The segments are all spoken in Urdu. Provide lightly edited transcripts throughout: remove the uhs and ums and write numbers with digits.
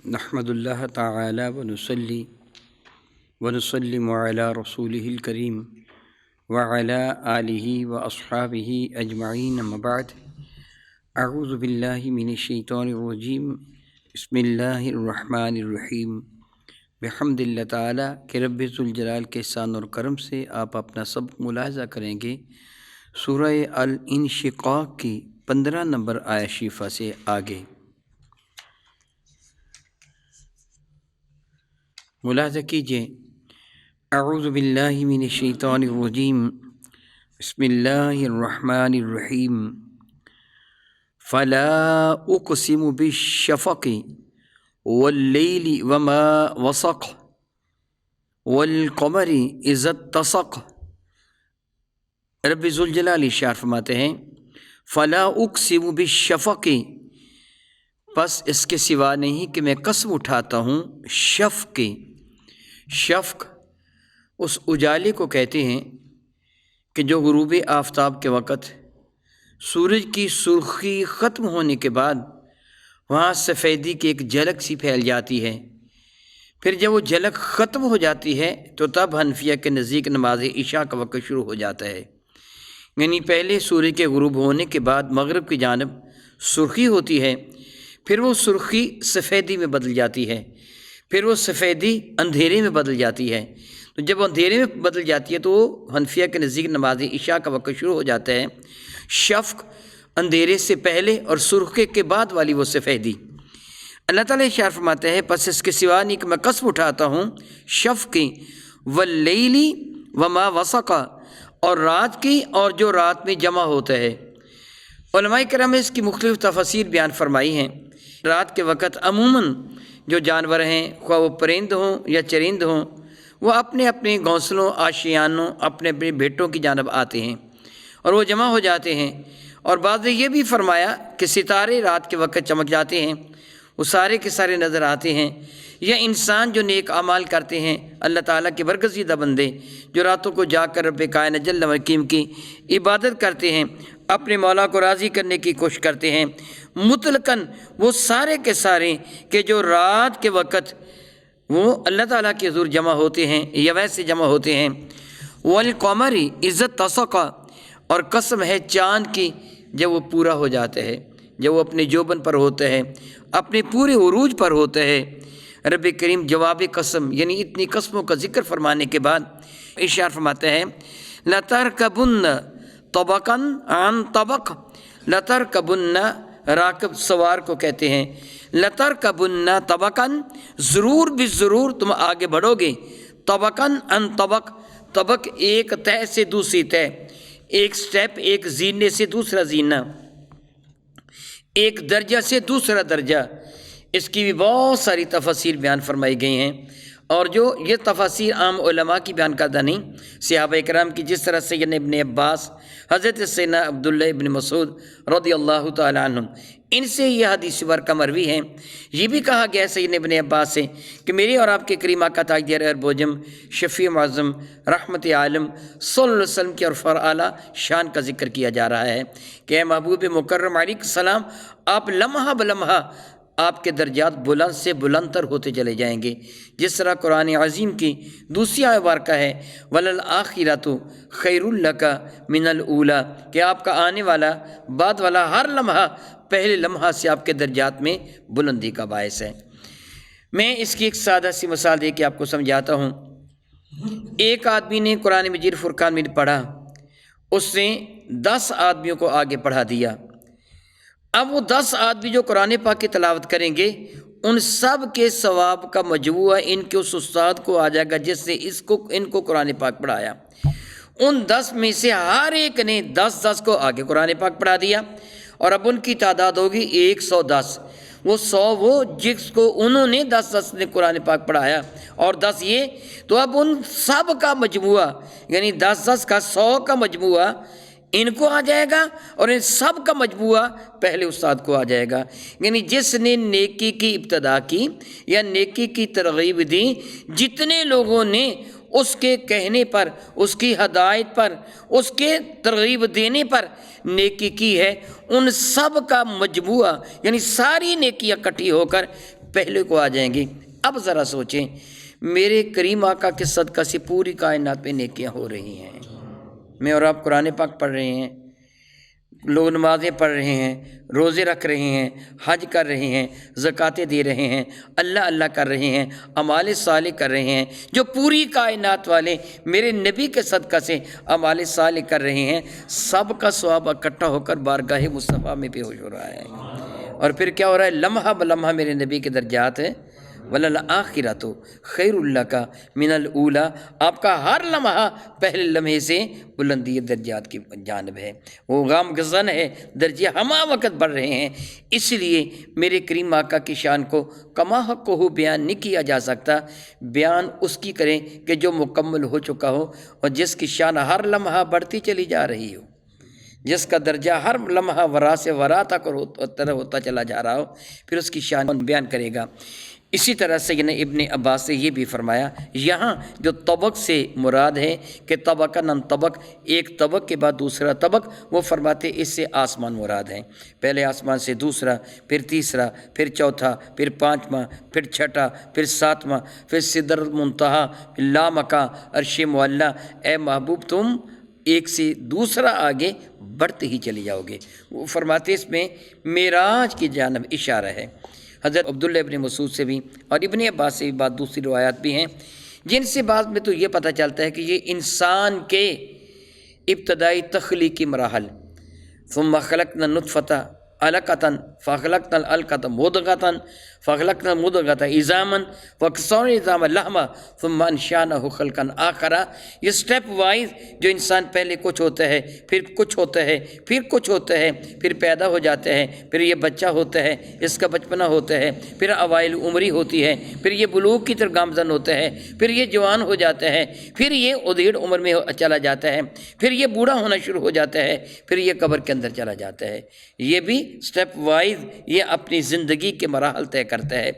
نحمد اللہ تعالی ونصلی ونسلم علی رسولہ الکریم وعلی آلہ واصحابہ اجمعین اما بعد اعوذ باللہ من الشیطان الرجیم بسم اللہ الرحمن الرحیم بحمد اللہ تعالی کہ رب ذوالجلال کے احسان اور کرم سے آپ اپنا سبق ملاحظہ کریں گے سورہ الانشقاق کی 15 نمبر آیت شریفہ سے آگے۔ ملاحظہ کیجئے، اعوذ باللہ من الشیطان الرجیم بسم اللہ الرحمن الرحیم فلا اقسم بالشفق واللیل وما وسق والقمر اذا اتسق۔ رب ذوالجلال ارشاد فرماتے ہیں فلا اقسم بالشفق، پس اس کے سوا نہیں کہ میں قسم اٹھاتا ہوں شفق کی۔ شفق اس اجالے کو کہتے ہیں کہ جو غروب آفتاب کے وقت سورج کی سرخی ختم ہونے کے بعد وہاں سفیدی کی ایک جھلک سی پھیل جاتی ہے، پھر جب وہ جھلک ختم ہو جاتی ہے تو تب حنفیہ کے نزدیک نماز عشاء کا وقت شروع ہو جاتا ہے۔ یعنی پہلے سورج کے غروب ہونے کے بعد مغرب کی جانب سرخی ہوتی ہے، پھر وہ سرخی سفیدی میں بدل جاتی ہے، پھر وہ سفیدی اندھیرے میں بدل جاتی ہے۔ تو جب اندھیرے میں بدل جاتی ہے تو حنفیہ کے نزدیک نماز عشاء کا وقت شروع ہو جاتا ہے۔ شفق اندھیرے سے پہلے اور سرخی کے بعد والی وہ سفیدی۔ اللہ تعالیٰ ارشاد فرماتے ہیں پس اس کے سوا نہیں کہ میں قسم اٹھاتا ہوں شفق کی، واللیل وما وسق، اور رات کی اور جو رات میں جمع ہوتا ہے۔ علماء کرام نے اس کی مختلف تفاسیر بیان فرمائی ہیں۔ رات کے وقت عموماً جو جانور ہیں، خواہ وہ پرند ہوں یا چرند ہوں، وہ اپنے اپنے گھونسلوں، آشیانوں، اپنے اپنے بھیٹوں کی جانب آتے ہیں اور وہ جمع ہو جاتے ہیں۔ اور بعض نے یہ بھی فرمایا کہ ستارے رات کے وقت چمک جاتے ہیں، وہ سارے کے سارے نظر آتے ہیں، یا انسان جو نیک اعمال کرتے ہیں، اللہ تعالیٰ کے برگزیدہ بندے جو راتوں کو جا کر رب کائنات جل و حکیم کی عبادت کرتے ہیں، اپنے مولا کو راضی کرنے کی کوشش کرتے ہیں، مطلقاً وہ سارے کے سارے کہ جو رات کے وقت وہ اللہ تعالیٰ کے حضور جمع ہوتے ہیں یا ویسے جمع ہوتے ہیں۔ والقمر اذا اتسق، اور قسم ہے چاند کی جب وہ پورا ہو جاتا ہے، جب وہ اپنے جوبن پر ہوتا ہے، اپنے پورے عروج پر ہوتا ہے۔ رب کریم جواب قسم یعنی اتنی قسموں کا ذکر فرمانے کے بعد ارشاد فرماتا ہے لَتَرْكَبُنَّ طَبَقًا عَنْ طَبَقٍ، لَتَرْكَبُنَّ راکب سوار کو کہتے ہیں، لَتَرْكَبُنَّ طَبَقًا ضرور بھی ضرور تم آگے بڑھو گے، طَبَقًا عَنْ طَبَقٍ، طبق ایک تہ سے دوسری تہ، ایک سٹیپ، ایک زینے سے دوسرا زینہ، ایک درجہ سے دوسرا درجہ۔ اس کی بھی بہت ساری تفاسیر بیان فرمائی گئی ہیں، اور جو یہ تفاسیر عام علماء کی بیان کردہ نہیں، صحابہ کرام کی، جس طرح سیدنا ابن عباس، حضرت سیدنا عبداللہ ابن مسعود رضی اللہ تعالی عنہم، ان سے یہ حدیث برکہ مروی ہیں۔ یہ بھی کہا گیا ہے سیدنا ابن عباس سے کہ میرے اور آپ کے کریم آقا تاجدار اربوجم شفیع معظم رحمت عالم صلی اللہ علیہ وسلم کی اور اعلیٰ شان کا ذکر کیا جا رہا ہے کہ اے محبوب مکرم علیہ السلام، آپ لمحہ بلمحہ آپ کے درجات بلند سے بلند تر ہوتے چلے جائیں گے، جس طرح قرآن عظیم کی دوسری آیت مبارکہ ہے وَلَلْآخِرَةُ خَيْرٌ لَكَ مِنَ الْأُولَىٰ، کہ آپ کا آنے والا بعد والا ہر لمحہ پہلے لمحہ سے آپ کے درجات میں بلندی کا باعث ہے۔ میں اس کی ایک سادہ سی مثال دے کے آپ کو سمجھاتا ہوں۔ ایک آدمی نے قرآن مجید فرقان میں پڑھا، اس نے 10 آدمیوں کو آگے پڑھا دیا۔ اب وہ 10 آدمی جو قرآن پاک کی تلاوت کریں گے، ان سب کے ثواب کا مجموعہ ان کے اس استاد کو آ جائے گا جس نے ان کو قرآن پاک پڑھایا۔ ان 10 میں سے ہر ایک نے 10 کو آگے قرآن پاک پڑھا دیا، اور اب ان کی تعداد ہوگی 110۔ وہ 100 وہ جس کو انہوں نے 10 نے قرآن پاک پڑھایا، اور 10 یہ، تو اب ان سب کا مجموعہ یعنی 10 کا 100 کا مجموعہ ان کو آ جائے گا، اور ان سب کا مجموعہ پہلے استاد کو آ جائے گا۔ یعنی جس نے نیکی کی ابتدا کی یا نیکی کی ترغیب دی، جتنے لوگوں نے اس کے کہنے پر، اس کی ہدایت پر، اس کے ترغیب دینے پر نیکی کی ہے، ان سب کا مجموعہ یعنی ساری نیکیاں اکٹھی ہو کر پہلے کو آ جائیں گے۔ اب ذرا سوچیں، میرے کریم آقا کے صدقہ سے پوری کائنات میں نیکیاں ہو رہی ہیں۔ میں اور آپ قرآن پاک پڑھ رہے ہیں، لوگ نمازیں پڑھ رہے ہیں، روزے رکھ رہے ہیں، حج کر رہے ہیں، زکاتیں دے رہے ہیں، اللہ اللہ کر رہے ہیں، اعمال صالح کر رہے ہیں، جو پوری کائنات والے میرے نبی کے صدقہ سے اعمال صالح کر رہے ہیں، سب کا ثواب اکٹھا ہو کر بارگاہ مصطفیٰ میں پیش ہو رہا ہے۔ اور پھر کیا ہو رہا ہے؟ لمحہ بلمحہ میرے نبی کے درجات ہیں، وَلَلْآخِرَةُ خَيْرٌ لَكَ مِنَ الْأُولَىٰ، آپ کا ہر لمحہ پہلے لمحے سے بلندی درجات کی جانب ہے، وہ غام گزن ہے، درجے ہمہ وقت بڑھ رہے ہیں۔ اس لیے میرے کریم آقا کی شان کو کما حق کو بیان نہیں کیا جا سکتا، بیان اس کی کریں کہ جو مکمل ہو چکا ہو اور جس کی شان ہر لمحہ بڑھتی چلی جا رہی ہو، جس کا درجہ ہر لمحہ ورا سے ورا تک ہوتا چلا جا رہا ہو، پھر اس کی شان بیان کرے گا۔ اسی طرح سیدنا ابن عباس سے یہ بھی فرمایا، یہاں جو طبق سے مراد ہے کہ طبق نن طبق، ایک طبق کے بعد دوسرا طبق، وہ فرماتے اس سے آسمان مراد ہے، پہلے آسمان سے دوسرا، پھر تیسرا، پھر چوتھا، پھر پانچواں، پھر چھٹا، پھر ساتواں، پھر سدرۃ المنتہا، لامکاں، عرش معلیٰ۔ اے محبوب تم ایک سے دوسرا آگے بڑھتے ہی چلی جاؤ گے۔ وہ فرماتے اس میں معراج کی جانب اشارہ ہے۔ حضرت عبداللہ ابن مسعود سے بھی اور ابن عباس سے بھی بات، دوسری روایات بھی ہیں، جن سے بعد میں تو یہ پتہ چلتا ہے کہ یہ انسان کے ابتدائی تخلیقی مراحل، ثم خلقنا النطفة علقة فخلقنا العلقة مضغة فخلقنا المضغة عظاما فكسونا العظام لحما ثم انشأناه خلقا آخر، یہ سٹیپ وائز جو انسان پہلے کچھ ہوتا ہے، پھر کچھ ہوتا ہے، پھر کچھ ہوتا ہے، پھر پیدا ہو جاتا ہے، پھر یہ بچہ ہوتا ہے، اس کا بچپنا ہوتا ہے، پھر اوائل عمری ہوتی ہے، پھر یہ بلوغ کی طرف گامزن ہوتا ہے، پھر یہ جوان ہو جاتا ہے، پھر یہ ادھیڑ عمر میں چلا جاتا ہے، پھر یہ بوڑھا ہونا شروع ہو جاتا ہے، پھر یہ قبر کے اندر چلا جاتا ہے۔ یہ بھی سٹیپ وائز یہ اپنی زندگی کے مراحل طے کرتا ہے۔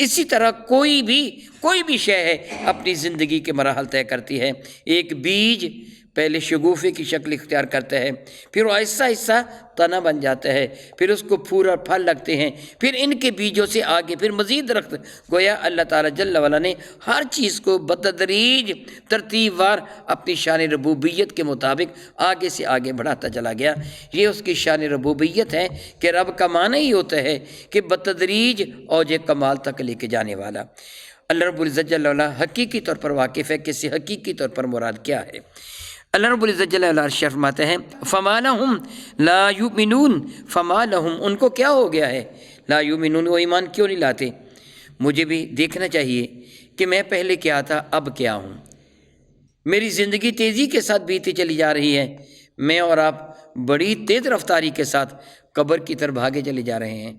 اسی طرح کوئی بھی شے ہے اپنی زندگی کے مراحل طے کرتی ہے۔ ایک بیج پہلے شگوفے کی شکل اختیار کرتا ہے، پھر وہ آہستہ آہستہ تنا بن جاتا ہے، پھر اس کو پھول اور پھل لگتے ہیں، پھر ان کے بیجوں سے آگے پھر مزید درخت۔ گویا اللہ تعالیٰ جل وعلا نے ہر چیز کو بتدریج ترتیب وار اپنی شان ربوبیت کے مطابق آگے سے آگے بڑھاتا چلا گیا۔ یہ اس کی شان ربوبیت ہے کہ رب کا معنی ہی ہوتا ہے کہ بتدریج اوج کمال تک لے کے جانے والا۔ اللہ رب العزت جل وعلا حقیقی طور پر واقف ہے کہ اس سے حقیقی طور پر مراد کیا ہے۔ اللہ رب العزت جل وعلا فرماتے ہیں فما لہم لا یؤمنون، فما لہم ان کو کیا ہو گیا ہے، لا یؤمنون وہ ایمان کیوں نہیں لاتے۔ مجھے بھی دیکھنا چاہیے کہ میں پہلے کیا تھا اب کیا ہوں۔ میری زندگی تیزی کے ساتھ بیتی چلی جا رہی ہے، میں اور آپ بڑی تیز رفتاری کے ساتھ قبر کی طرف بھاگے چلے جا رہے ہیں،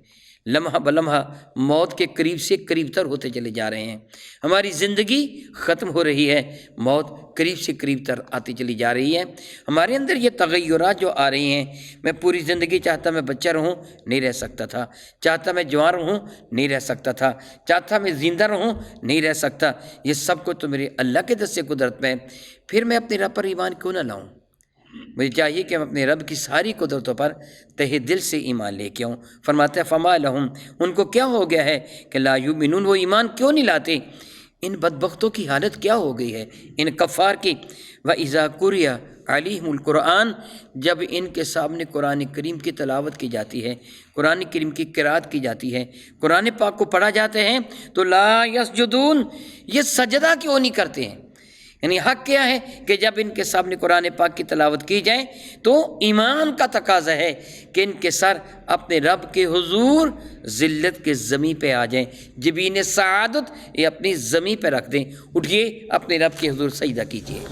لمحہ بلمحہ موت کے قریب سے قریب تر ہوتے چلے جا رہے ہیں۔ ہماری زندگی ختم ہو رہی ہے، موت قریب سے قریب تر آتی چلی جا رہی ہے۔ ہمارے اندر یہ تغیرات جو آ رہی ہیں، میں پوری زندگی چاہتا میں بچہ رہوں، نہیں رہ سکتا تھا، چاہتا میں جوان رہوں، نہیں رہ سکتا تھا، چاہتا میں زندہ رہوں، نہیں رہ سکتا۔ یہ سب کچھ تو میرے اللہ کے دست قدرت میں ہے، پھر میں اپنے رب پر ایمان کیوں نہ لاؤں؟ مجھے چاہیے کہ میں اپنے رب کی ساری قدرتوں پر تہ دل سے ایمان لے کے آؤں۔ فرماتا ہے فما لہم ان کو کیا ہو گیا ہے کہ لا یؤمنون وہ ایمان کیوں نہیں لاتے۔ ان بدبختوں کی حالت کیا ہو گئی ہے، ان کفار کی۔ وَإِذَا قُرِئَ عَلَيْهِمُ الْقُرْآنُ جب ان کے سامنے قرآن کریم کی تلاوت کی جاتی ہے، قرآن کریم کی قرات کی جاتی ہے، قرآن پاک کو پڑھا جاتے ہیں تو لا یسجدون یہ سجدہ کیوں نہیں کرتے ہیں۔ یعنی حق کیا ہے کہ جب ان کے سامنے قرآن پاک کی تلاوت کی جائے تو ایمان کا تقاضا ہے کہ ان کے سر اپنے رب کے حضور ذلت کے زمین پہ آ جائیں، جبین سعادت یہ اپنی زمین پہ رکھ دیں، اٹھیے اپنے رب کے حضور سجدہ کیجیے۔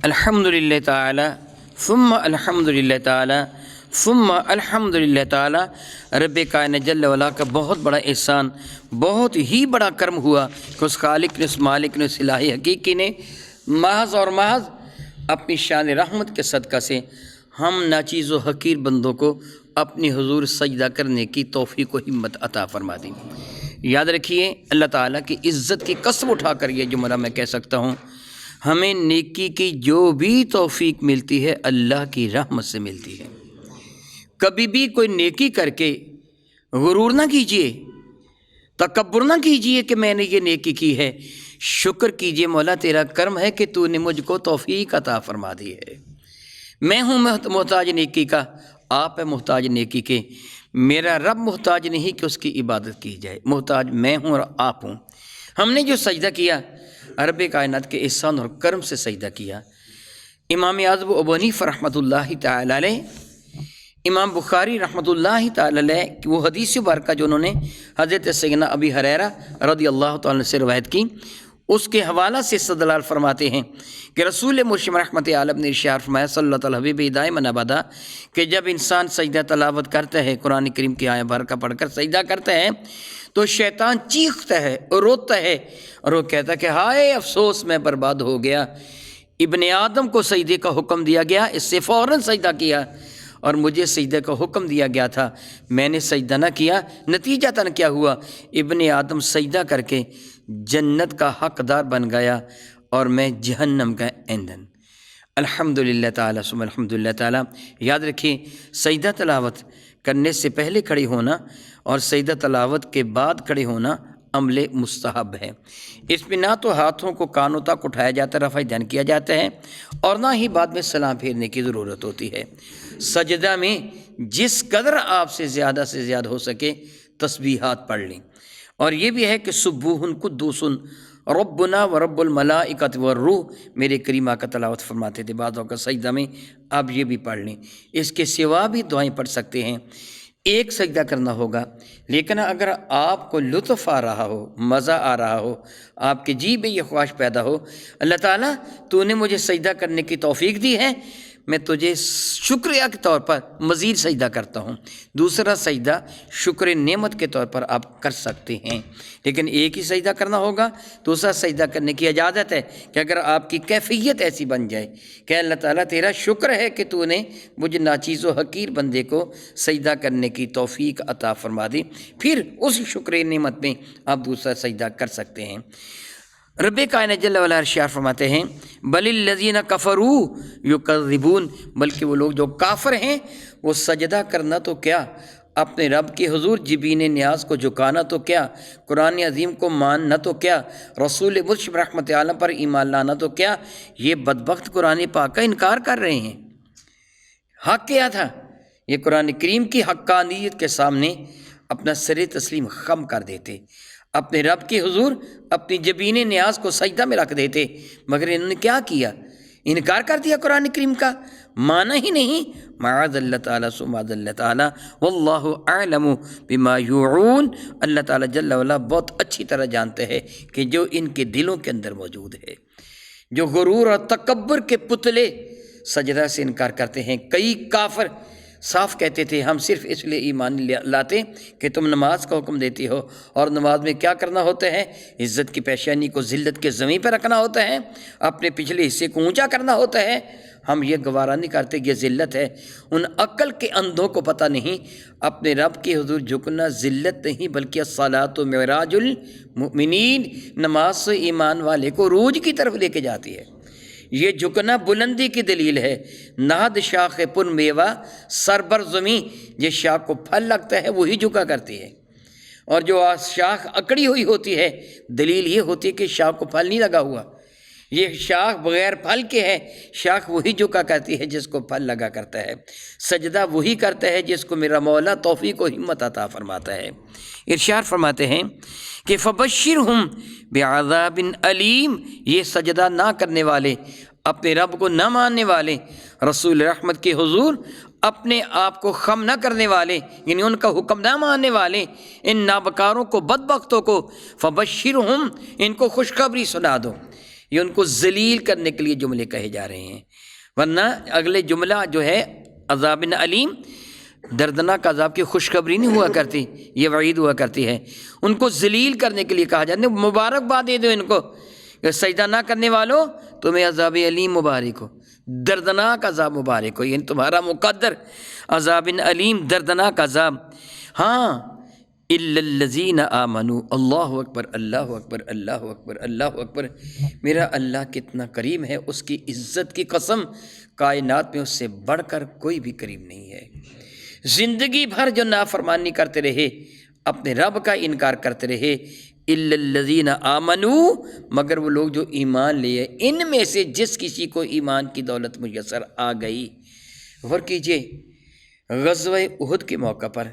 الحمد للہ تعالی ثم الحمد للہ تعالی ثم الحمد للہ تعالی۔ رب کائنات جل وعلا کا بہت بڑا احسان، بہت ہی بڑا کرم ہوا کہ اس خالق نے، اس مالک نے، اس الہی حقیقی نے محض اور محض اپنی شان رحمت کے صدقہ سے ہم ناچیز و حقیر بندوں کو اپنی حضور سجدہ کرنے کی توفیق و ہمت عطا فرما دی۔ یاد رکھیے، اللہ تعالیٰ کی عزت کی قسم اٹھا کر یہ جملہ میں کہہ سکتا ہوں، ہمیں نیکی کی جو بھی توفیق ملتی ہے اللہ کی رحمت سے ملتی ہے۔ کبھی بھی کوئی نیکی کر کے غرور نہ کیجیے، تکبر نہ کیجیے کہ میں نے یہ نیکی کی ہے، شکر کیجیے مولا تیرا کرم ہے کہ تو نے مجھ کو توفیق عطا فرما دی ہے۔ میں ہوں محتاج نیکی کا، آپ ہے محتاج نیکی کے، میرا رب محتاج نہیں کہ اس کی عبادت کی جائے، محتاج میں ہوں اور آپ ہوں۔ ہم نے جو سجدہ کیا رب کائنات کے احسان اور کرم سے سجدہ کیا۔ امام اعظم ابو حنیفہ رحمۃ اللہ تعالی علیہ، امام بخاری رحمۃ اللہ تعالی علیہ وہ حدیث مبارکہ جو انہوں نے حضرت سیدنا ابی ہریرہ رضی اللہ تعالیٰ سے روایت کی، اس کے حوالہ سے استدلال فرماتے ہیں کہ رسول مرشد رحمت عالم نے ارشاد فرمایا صلی اللہ تعالیٰ حبیب دائما ابدا کہ جب انسان سجدہ تلاوت کرتا ہے، قرآن کریم کی آیت بارکہ پڑھ کر سجدہ کرتا ہے تو شیطان چیختا ہے اور روتا ہے اور وہ کہتا ہے کہ ہائے افسوس میں برباد ہو گیا، ابن آدم کو سجدے کا حکم دیا گیا، اس سے فوراً سجدہ کیا اور مجھے سجدے کا حکم دیا گیا تھا، میں نے سجدہ نہ کیا، نتیجتاً کیا ہوا، ابن آدم سجدہ کر کے جنت کا حقدار بن گیا اور میں جہنم کا ایندھن۔ الحمدللہ تعالیٰ ثم الحمدللہ تعالیٰ۔ یاد رکھیے، سجدہ تلاوت کرنے سے پہلے کھڑے ہونا اور سجدہ تلاوت کے بعد کھڑے ہونا عمل مستحب ہے۔ اس میں نہ تو ہاتھوں کو کانوں تک اٹھایا جاتا ہے، رفع دین کیا جاتا ہے، اور نہ ہی بعد میں سلام پھیرنے کی ضرورت ہوتی ہے۔ سجدہ میں جس قدر آپ سے زیادہ ہو سکے تسبیحات پڑھ لیں، اور یہ بھی ہے کہ سبوح قدوس ربنا و رب الملائکۃ والروح، میرے کریم آقا تلاوت فرماتے تھے بعض اوقات سجدہ میں، آپ یہ بھی پڑھ لیں۔ اس کے سوا بھی دعائیں پڑھ سکتے ہیں۔ ایک سجدہ کرنا ہوگا، لیکن اگر آپ کو لطف آ رہا ہو، مزہ آ رہا ہو، آپ کے جی میں یہ خواہش پیدا ہو، اللہ تعالیٰ تو نے مجھے سجدہ کرنے کی توفیق دی ہے، میں تجھے شکریہ کے طور پر مزید سجدہ کرتا ہوں، دوسرا سجدہ شکر نعمت کے طور پر آپ کر سکتے ہیں، لیکن ایک ہی سجدہ کرنا ہوگا۔ دوسرا سجدہ کرنے کی اجازت ہے کہ اگر آپ کی کیفیت ایسی بن جائے کہ اللہ تعالیٰ تیرا شکر ہے کہ تو نے مجھے ناچیز و حقیر بندے کو سجدہ کرنے کی توفیق عطا فرما دی، پھر اس شکر نعمت میں آپ دوسرا سجدہ کر سکتے ہیں۔ رب کائنات جل وعلا ارشاد فرماتے ہیں بل الذین کفروا یکذبون، بلکہ وہ لوگ جو کافر ہیں وہ سجدہ کرنا تو کیا، اپنے رب کے حضور جبین نیاز کو جھکانا تو کیا، قرآن عظیم کو ماننا تو کیا، رسول مرشد رحمت عالم پر ایمان لانا تو کیا، یہ بدبخت قرآن پاک کا انکار کر رہے ہیں۔ حق کیا تھا؟ یہ قرآن کریم کی حقانیت کے سامنے اپنا سر تسلیم خم کر دیتے، اپنے رب کے حضور اپنی جبین نیاز کو سجدہ میں رکھ دیتے، مگر انہوں نے کیا کیا؟ انکار کر دیا قرآن کریم کا، مانا ہی نہیں۔ معاذ اللہ تعالیٰ معاذ اللہ تعالیٰ، واللہ اعلم بما یوعون، اللہ تعالیٰ جل وعلا بہت اچھی طرح جانتے ہیں کہ جو ان کے دلوں کے اندر موجود ہے۔ جو غرور اور تکبر کے پتلے سجدہ سے انکار کرتے ہیں، کئی کافر صاف کہتے تھے ہم صرف اس لیے ایمان لاتے کہ تم نماز کا حکم دیتی ہو، اور نماز میں کیا کرنا ہوتا ہے؟ عزت کی پیشانی کو ذلت کے زمین پہ رکھنا ہوتا ہے، اپنے پچھلے حصے کو اونچا کرنا ہوتا ہے، ہم یہ گوارہ نہیں کرتے کہ یہ ذلت ہے۔ ان عقل کے اندھوں کو پتہ نہیں اپنے رب کے حضور جھکنا ذلت نہیں بلکہ الصلاۃ معراج المؤمنین، نماز سے ایمان والے کو عروج کی طرف لے کے جاتی ہے۔ یہ جھکنا بلندی کی دلیل ہے۔ نہد شاخ پن میوہ سر بر زمین، جس شاخ کو پھل لگتا ہے وہی جھکا کرتی ہے، اور جو شاخ اکڑی ہوئی ہوتی ہے دلیل یہ ہوتی ہے کہ شاخ کو پھل نہیں لگا ہوا، یہ شاخ بغیر پھل کے ہے، شاخ وہی جھکا کرتی ہے جس کو پھل لگا کرتا ہے، سجدہ وہی کرتا ہے جس کو میرا مولا توفیق و ہمت عطا فرماتا ہے۔ ارشاد فرماتے ہیں کہ فبشرہم بعذاب علیم، یہ سجدہ نہ کرنے والے، اپنے رب کو نہ ماننے والے، رسول رحمت کے حضور اپنے آپ کو خم نہ کرنے والے، یعنی ان کا حکم نہ ماننے والے، ان نابکاروں کو، بدبختوں کو، فبشرہم، ان کو خوشخبری سنا دو۔ یہ ان کو ذلیل کرنے کے لیے جملے کہے جا رہے ہیں، ورنہ اگلے جملہ جو ہے عذاب علیم، دردناک عذاب کی خوشخبری نہیں ہوا کرتی، یہ وعید ہوا کرتی ہے۔ ان کو ذلیل کرنے کے لیے کہا جاتا ہے، مبارکباد دے دو ان کو کہ سجدہ نہ کرنے والوں تمہیں عذاب علیم مبارک ہو، دردناک عذاب مبارک ہو، یعنی تمہارا مقدر عذاب علیم دردناک عذاب۔ ہاں الا الذین آمنوا، اللہ اکبر اللہ اکبر اللہ اکبر اللہ اکبر۔ میرا اللہ کتنا کریم ہے، اس کی عزت کی قسم، کائنات میں اس سے بڑھ کر کوئی بھی کریم نہیں ہے۔ زندگی بھر جو نافرمانی کرتے رہے، اپنے رب کا انکار کرتے رہے، الا الذین آمنوا، مگر وہ لوگ جو ایمان لیے، ان میں سے جس کسی کو ایمان کی دولت میسر آ گئی۔ غور کیجئے، غزوہ احد کے موقع پر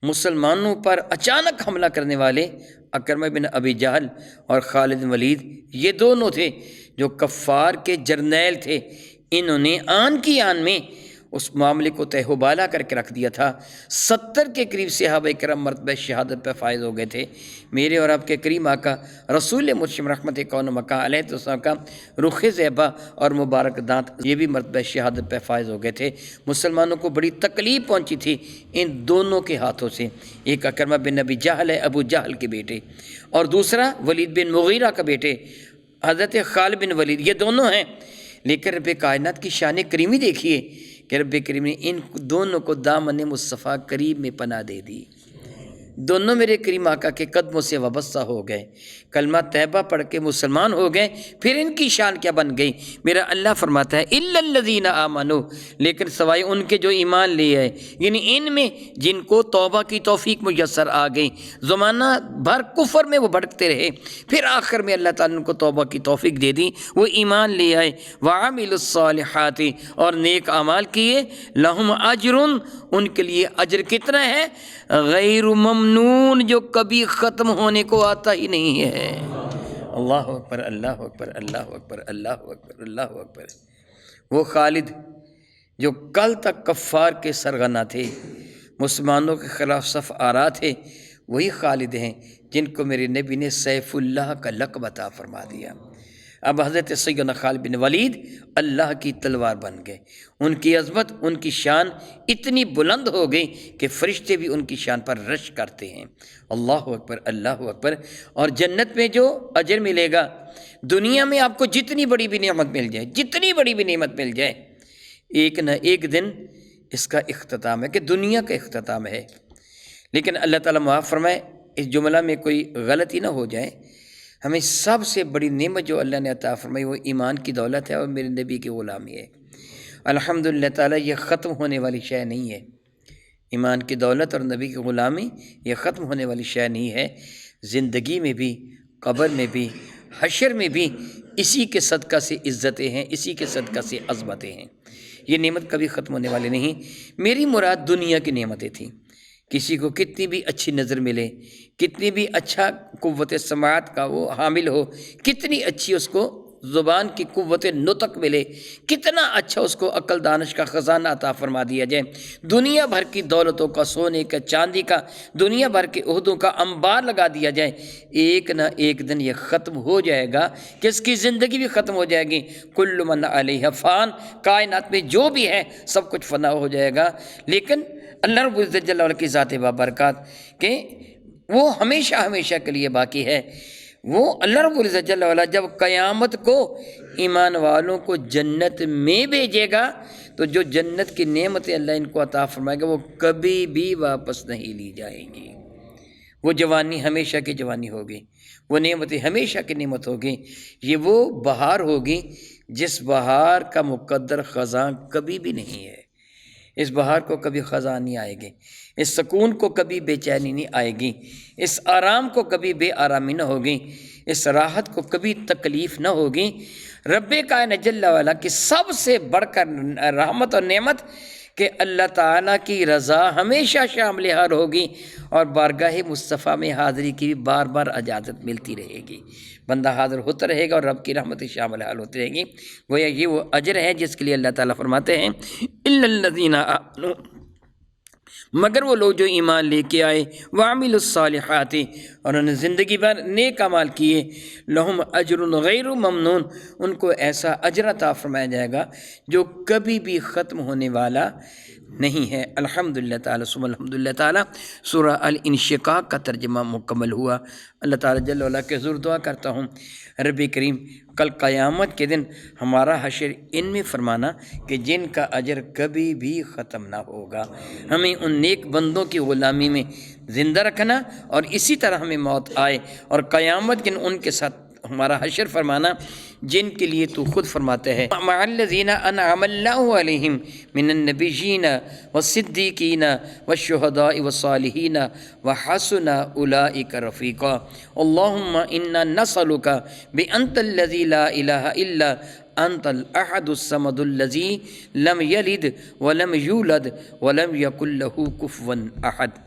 مسلمانوں پر اچانک حملہ کرنے والے اکرمہ بن ابی جہل اور خالد بن ولید، یہ دونوں تھے جو کفار کے جرنیل تھے۔ انہوں نے آن کی آن میں اس معاملے کو تہ و بالا کر کے رکھ دیا تھا۔ 70 کے قریب صحابہ کرام مرتبہ شہادت پہ فائز ہو گئے تھے۔ میرے اور آپ کے کریم آقا رسول مرشد رحمت کون و مکان علیہ السلام کا رخ زیبا اور مبارک دانت، یہ بھی مرتبہ شہادت پہ فائز ہو گئے تھے۔ مسلمانوں کو بڑی تکلیف پہنچی تھی ان دونوں کے ہاتھوں سے، ایک اکرمہ بن ابی جہل ہے، ابو جہل کے بیٹے، اور دوسرا ولید بن مغیرہ کا بیٹے حضرت خالد بن ولید، یہ دونوں ہیں۔ لیکن رب کائنات کی شان کریمی دیکھیے کہ رب کریم نے ان دونوں کو دامن مصطفیٰ کریم میں پناہ دے دی۔ دونوں میرے کریم آقا کے قدموں سے وابستہ ہو گئے، کلمہ طیبہ پڑھ کے مسلمان ہو گئے۔ پھر ان کی شان کیا بن گئی؟ میرا اللہ فرماتا ہے الا الذین آمنوا، لیکن سوائے ان کے جو ایمان لے آئے، یعنی ان میں جن کو توبہ کی توفیق میسر آ گئی، زمانہ بھر کفر میں وہ بھٹکتے رہے، پھر آخر میں اللہ تعالیٰ نے ان کو توبہ کی توفیق دے دی، وہ ایمان لے آئے، وعملوا الصالحات، اور نیک اعمال کیے، لہم اجر، ان کے لیے اجر کتنا ہے؟ غیر ممنون، جو کبھی ختم ہونے کو آتا ہی نہیں ہے۔ اللہ اکبر اللہ اکبر اللہ اکبر اللہ اکبر اللہ اکبر۔ وہ خالد جو کل تک کفار کے سرغنہ تھے، مسلمانوں کے خلاف صف آرا تھے، وہی خالد ہیں جن کو میرے نبی نے سیف اللہ کا لقب عطا فرما دیا۔ اب حضرت سیدنا خالد بن ولید اللہ کی تلوار بن گئے، ان کی عظمت، ان کی شان اتنی بلند ہو گئی کہ فرشتے بھی ان کی شان پر رش کرتے ہیں۔ اللہ اکبر اللہ اکبر۔ اور جنت میں جو اجر ملے گا، دنیا میں آپ کو جتنی بڑی بھی نعمت مل جائے، جتنی بڑی بھی نعمت مل جائے، ایک نہ ایک دن اس کا اختتام ہے، کہ دنیا کا اختتام ہے۔ لیکن اللہ تعالیٰ معاف فرمائے، اس جملہ میں کوئی غلطی نہ ہو جائے، ہمیں سب سے بڑی نعمت جو اللہ نے عطا فرمائی وہ ایمان کی دولت ہے اور میرے نبی کی غلامی ہے۔ الحمدللہ تعالیٰ یہ ختم ہونے والی شے نہیں ہے، ایمان کی دولت اور نبی کی غلامی یہ ختم ہونے والی شے نہیں ہے۔ زندگی میں بھی، قبر میں بھی، حشر میں بھی اسی کے صدقہ سے عزتیں ہیں، اسی کے صدقہ سے عظمتیں ہیں۔ یہ نعمت کبھی ختم ہونے والی نہیں۔ میری مراد دنیا کی نعمتیں تھیں۔ کسی کو کتنی بھی اچھی نظر ملے، کتنی بھی اچھا قوت سماعت کا وہ حامل ہو، کتنی اچھی اس کو زبان کی قوت نطق ملے، کتنا اچھا اس کو عقل دانش کا خزانہ عطا فرما دیا جائے، دنیا بھر کی دولتوں کا، سونے کا، چاندی کا، دنیا بھر کے عہدوں کا انبار لگا دیا جائے، ایک نہ ایک دن یہ ختم ہو جائے گا کہ اس کی زندگی بھی ختم ہو جائے گی۔ کل من علیہ فان، کائنات میں جو بھی ہے سب کچھ فنا ہو جائے گا، لیکن اللہ رب العزت جل وعلا کی ذات بابرکات کہ وہ ہمیشہ ہمیشہ کے لیے باقی ہے۔ وہ اللہ رب العزت جل وعلا جب قیامت کو ایمان والوں کو جنت میں بھیجے گا تو جو جنت کی نعمتیں اللہ ان کو عطا فرمائے گا وہ کبھی بھی واپس نہیں لی جائیں گی۔ وہ جوانی ہمیشہ کی جوانی ہوگی، وہ نعمتیں ہمیشہ کی نعمت ہوگی۔ یہ وہ بہار ہوگی جس بہار کا مقدر خزاں کبھی بھی نہیں ہے۔ اس بہار کو کبھی خزاں نہیں آئے گی، اس سکون کو کبھی بے چینی نہیں آئے گی، اس آرام کو کبھی بے آرامی نہ ہوگی، اس راحت کو کبھی تکلیف نہ ہوگی۔ رب کائنات جل وعلا کی سب سے بڑھ کر رحمت اور نعمت کہ اللہ تعالیٰ کی رضا ہمیشہ شامل حال ہوگی اور بارگاہ مصطفیٰ میں حاضری کی بھی بار بار اجازت ملتی رہے گی۔ بندہ حاضر ہوتا رہے گا اور رب کی رحمت شامل حال ہوتی رہے گی۔ گویا یہ وہ اجر ہے جس کے لیے اللہ تعالیٰ فرماتے ہیں الا الذین آمنوا، مگر وہ لوگ جو ایمان لے کے آئے، وعملوا الصالحات، اور انہوں نے زندگی بھر نیک اعمال کیے، لہم اجر غیر ممنون، ان کو ایسا اجر عطا فرمایا جائے گا جو کبھی بھی ختم ہونے والا نہیں ہے۔ الحمدللہ تعالیٰ ثم الحمدللہ تعالیٰ سورہ الانشقاق کا ترجمہ مکمل ہوا۔ اللہ تعالیٰ جل وعلا کے حضور دعا کرتا ہوں رب کریم کل قیامت کے دن ہمارا حشر ان میں فرمانا کہ جن کا اجر کبھی بھی ختم نہ ہوگا، ہمیں ان نیک بندوں کی غلامی میں زندہ رکھنا، اور اسی طرح ہمیں موت آئے اور قیامت کے دن ان کے ساتھ ہمارا حشر فرمانا جن کے لیے تو خود فرماتے ہیں مع الذین انعم اللہ علیہم من النبیین والصدیقین والشہداء والصالحین وحسن اولئک رفیقا اللہم انا نسألک بانت الذی لا الہ الا انت الاحد الصمد الذی لم یلد ولم یولد ولم یکن لہ کفوا احد۔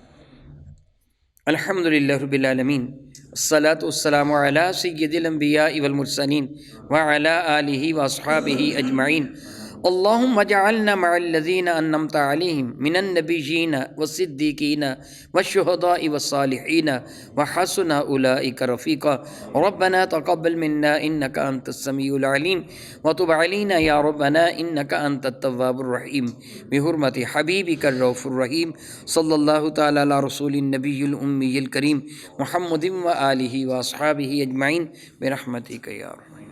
الحمدللہ رب العالمین، الصلاۃ والسلام علی سید الانبیاء والمرسلین وعلی آلہ واصحابہ اجمعین۔ اللہم اجعلنا مع الذین انعمت علیہم من النبیین والصدیقین والشہداء والصالحین وحسن اولئک رفیقا ربنا تقبل منا انک انت السمیع العلیم وتب علینا یا ربنا انک انت التواب الرحیم بحرمت حبیبک الرؤوف الرحیم صلی اللہ تعالی علی رسول النبی الأمی الکریم محمد وآلہ واصحابہ اجمعین برحمتک یا رحیم۔